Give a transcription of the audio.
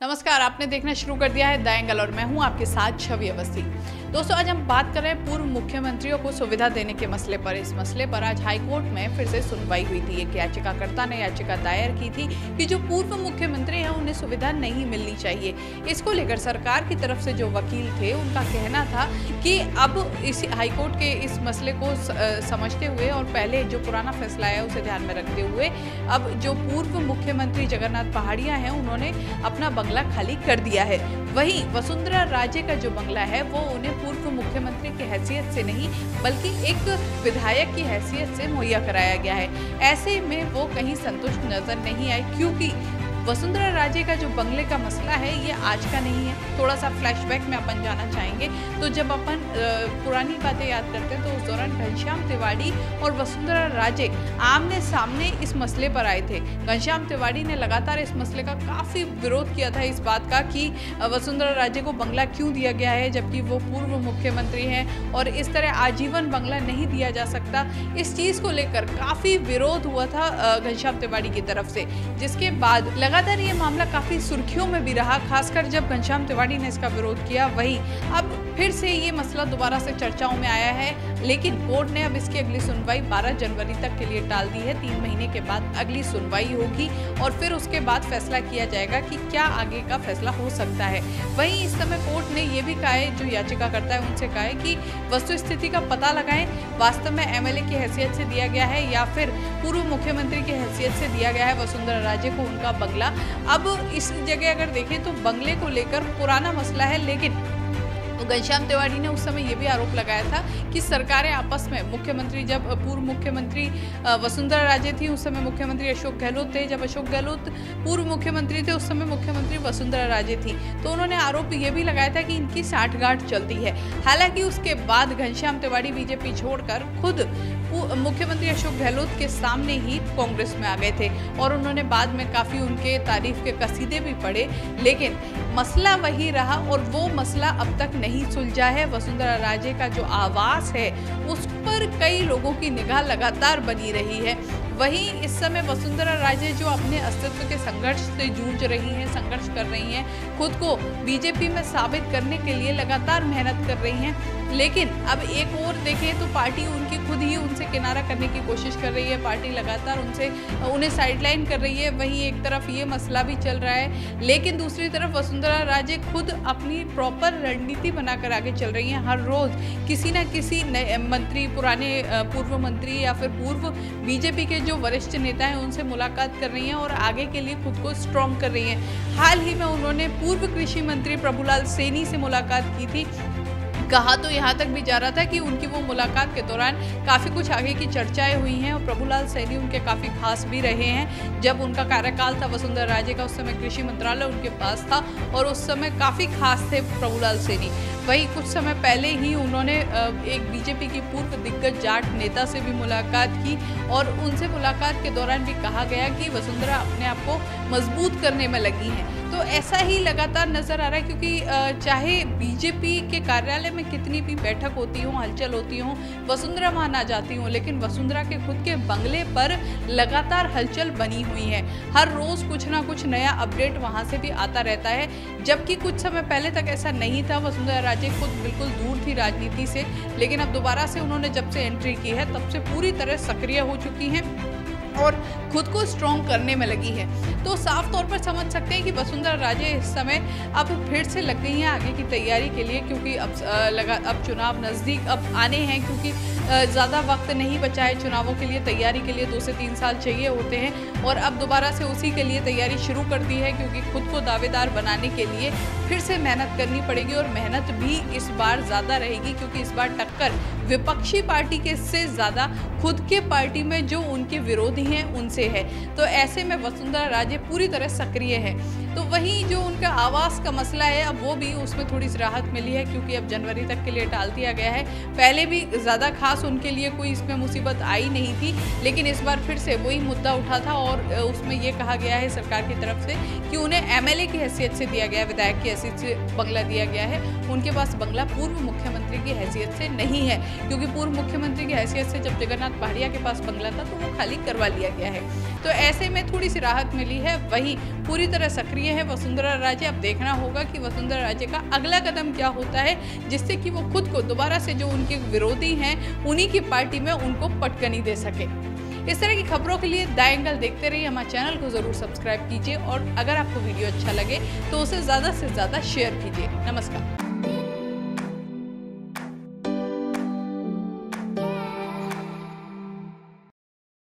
नमस्कार, आपने देखना शुरू कर दिया है द एंगल और मैं हूं आपके साथ छवि अवस्थी। दोस्तों, आज हम बात कर रहे हैं पूर्व मुख्यमंत्रियों को सुविधा देने के मसले पर। इस मसले पर आज हाईकोर्ट में फिर से सुनवाई हुई थी। एक याचिकाकर्ता ने याचिका दायर की थी कि जो पूर्व मुख्यमंत्री हैं उन्हें सुविधा नहीं मिलनी चाहिए। इसको लेकर सरकार की तरफ से जो वकील थे उनका कहना था कि अब इस हाईकोर्ट के इस मसले को समझते हुए और पहले जो पुराना फैसला है उसे ध्यान में रखते हुए अब जो पूर्व मुख्यमंत्री जगन्नाथ पहाड़िया हैं उन्होंने अपना बंगला खाली कर दिया है। वहीं वसुंधरा राजे का जो बंगला है वो उन्हें पूर्व मुख्यमंत्री की हैसियत से नहीं बल्कि एक विधायक की हैसियत से मुहैया कराया गया है। ऐसे में वो कहीं संतुष्ट नजर नहीं आए, क्योंकि वसुंधरा राजे का जो बंगले का मसला है ये आज का नहीं है। थोड़ा सा फ्लैशबैक में अपन जाना चाहेंगे तो जब अपन पुरानी बातें याद करते हैं तो उस दौरान घनश्याम तिवारी और वसुंधरा राजे आमने सामने इस मसले पर आए थे। घनश्याम तिवारी ने लगातार इस मसले का काफ़ी विरोध किया था, इस बात का कि वसुंधरा राजे को बंगला क्यों दिया गया है जबकि वो पूर्व मुख्यमंत्री हैं और इस तरह आजीवन बंगला नहीं दिया जा सकता। इस चीज़ को लेकर काफ़ी विरोध हुआ था घनश्याम तिवारी की तरफ से, जिसके बाद लगातार ये मामला काफी सुर्खियों में भी रहा, खासकर जब घनश्याम तिवारी ने इसका विरोध किया। वहीं अब फिर से ये मसला दोबारा से चर्चाओं में आया है, लेकिन कोर्ट ने अब इसकी अगली सुनवाई 12 जनवरी तक के लिए टाल दी है। 3 महीने के बाद अगली सुनवाई होगी और फिर उसके बाद फैसला किया जाएगा कि क्या आगे का फैसला हो सकता है। वहीं इस समय कोर्ट ने ये भी कहा है, जो याचिकाकर्ता है उनसे कहा है कि वस्तु स्थिति का पता लगाएं, वास्तव में एमएलए की हैसियत से दिया गया है या फिर पूर्व मुख्यमंत्री की हैसियत से दिया गया है वसुंधरा राजे को उनका बंगला। अब इस जगह अगर देखें तो बंगले को लेकर पुराना मसला है, लेकिन तो घनश्याम तिवारी ने उस समय ये भी आरोप लगाया था कि सरकारें आपस में, मुख्यमंत्री जब पूर्व मुख्यमंत्री वसुंधरा राजे थी उस समय मुख्यमंत्री अशोक गहलोत थे, जब अशोक गहलोत पूर्व मुख्यमंत्री थे उस समय मुख्यमंत्री वसुंधरा राजे थी, तो उन्होंने आरोप ये भी लगाया था कि इनकी साठगांठ चलती है। हालांकि उसके बाद घनश्याम तिवारी बीजेपी छोड़कर खुद मुख्यमंत्री अशोक गहलोत के सामने ही कांग्रेस में आ गए थे और उन्होंने बाद में काफ़ी उनके तारीफ के कसीदे भी पढ़े, लेकिन मसला वही रहा और वो मसला अब तक नहीं सुलझा है। वसुंधरा राजे का जो आवास है उस पर कई लोगों की निगाह लगातार बनी रही है। वहीं इस समय वसुंधरा राजे जो अपने अस्तित्व के संघर्ष से जूझ रही हैं, संघर्ष कर रही हैं, खुद को बीजेपी में साबित करने के लिए लगातार मेहनत कर रही हैं, लेकिन अब एक और देखें तो पार्टी उनकी खुद ही उनसे किनारा करने की कोशिश कर रही है। पार्टी लगातार उन्हें साइडलाइन कर रही है। वहीं एक तरफ ये मसला भी चल रहा है, लेकिन दूसरी तरफ वसुंधरा राजे खुद अपनी प्रॉपर रणनीति बनाकर आगे चल रही हैं। हर रोज किसी न किसी नए मंत्री, पुराने पूर्व मंत्री या फिर पूर्व बीजेपी के जो वरिष्ठ नेता हैं उनसे मुलाकात कर रही हैं और आगे के लिए खुद को स्ट्रॉन्ग कर रही हैं। हाल ही में उन्होंने पूर्व कृषि मंत्री प्रभुलाल सैनी से मुलाकात की थी। कहा तो यहाँ तक भी जा रहा था कि उनकी वो मुलाकात के दौरान काफ़ी कुछ आगे की चर्चाएं हुई हैं और प्रभुलाल सैनी उनके काफ़ी खास भी रहे हैं। जब उनका कार्यकाल था वसुंधरा राजे का, उस समय कृषि मंत्रालय उनके पास था और उस समय काफ़ी खास थे प्रभुलाल सैनी। वहीं कुछ समय पहले ही उन्होंने एक बीजेपी की पूर्व दिग्गज जाट नेता से भी मुलाकात की और उनसे मुलाकात के दौरान भी कहा गया कि वसुंधरा अपने आप को मजबूत करने में लगी हैं। तो ऐसा ही लगातार नजर आ रहा है, क्योंकि चाहे बीजेपी के कार्यालय में कितनी भी बैठक होती हो, हलचल होती हो, वसुंधरा वहां ना जाती हो, लेकिन वसुंधरा के खुद के बंगले पर लगातार हलचल बनी हुई है। हर रोज कुछ ना कुछ नया अपडेट वहां से भी आता रहता है, जबकि कुछ समय पहले तक ऐसा नहीं था। वसुंधरा राजे खुद बिल्कुल दूर थी राजनीति से, लेकिन अब दोबारा से उन्होंने जब से एंट्री की है तब से पूरी तरह सक्रिय हो चुकी हैं और खुद को स्ट्रॉन्ग करने में लगी है। तो साफ तौर पर समझ सकते हैं कि वसुंधरा राजे इस समय अब फिर से लग गई हैं आगे की तैयारी के लिए, क्योंकि अब चुनाव नज़दीक अब आने हैं, क्योंकि ज़्यादा वक्त नहीं बचा है चुनावों के लिए। तैयारी के लिए 2 से 3 साल चाहिए होते हैं और अब दोबारा से उसी के लिए तैयारी शुरू कर दी है, क्योंकि खुद को दावेदार बनाने के लिए फिर से मेहनत करनी पड़ेगी और मेहनत भी इस बार ज़्यादा रहेगी, क्योंकि इस बार टक्कर विपक्षी पार्टी के से ज़्यादा खुद के पार्टी में जो उनके विरोधी हैं उनसे है। तो ऐसे में वसुंधरा राजे पूरी तरह सक्रिय है। तो वहीं जो उनका आवास का मसला है अब वो भी, उसमें थोड़ी सी राहत मिली है, क्योंकि अब जनवरी तक के लिए टाल दिया गया है। पहले भी ज़्यादा खास उनके लिए कोई इसमें मुसीबत आई नहीं थी, लेकिन इस बार फिर से वही मुद्दा उठा था और उसमें ये कहा गया है सरकार की तरफ से कि उन्हें एमएलए की हैसियत से दिया गया, विधायक की हैसियत से बंगला दिया गया है। उनके पास बंगला पूर्व मुख्यमंत्री की हैसियत से नहीं है, क्योंकि पूर्व मुख्यमंत्री की हैसियत से जब जगन्नाथ पहाड़िया के पास बंगला था तो वो खाली करवा लिया गया है। तो ऐसे में थोड़ी सी राहत मिली है। वहीं पूरी तरह सक्रिय है वसुंधरा राजे। अब देखना होगा कि वसुंधरा राजे का अगला कदम क्या होता है, जिससे कि वो खुद को दोबारा से जो उनके विरोधी हैं उन्हीं की पार्टी में उनको पटकनी दे सके। इस तरह की खबरों के लिए द एंगल देखते रहिए। हमारे चैनल को जरूर सब्सक्राइब कीजिए और अगर आपको वीडियो अच्छा लगे तो उसे ज़्यादा से ज़्यादा शेयर कीजिए। नमस्कार।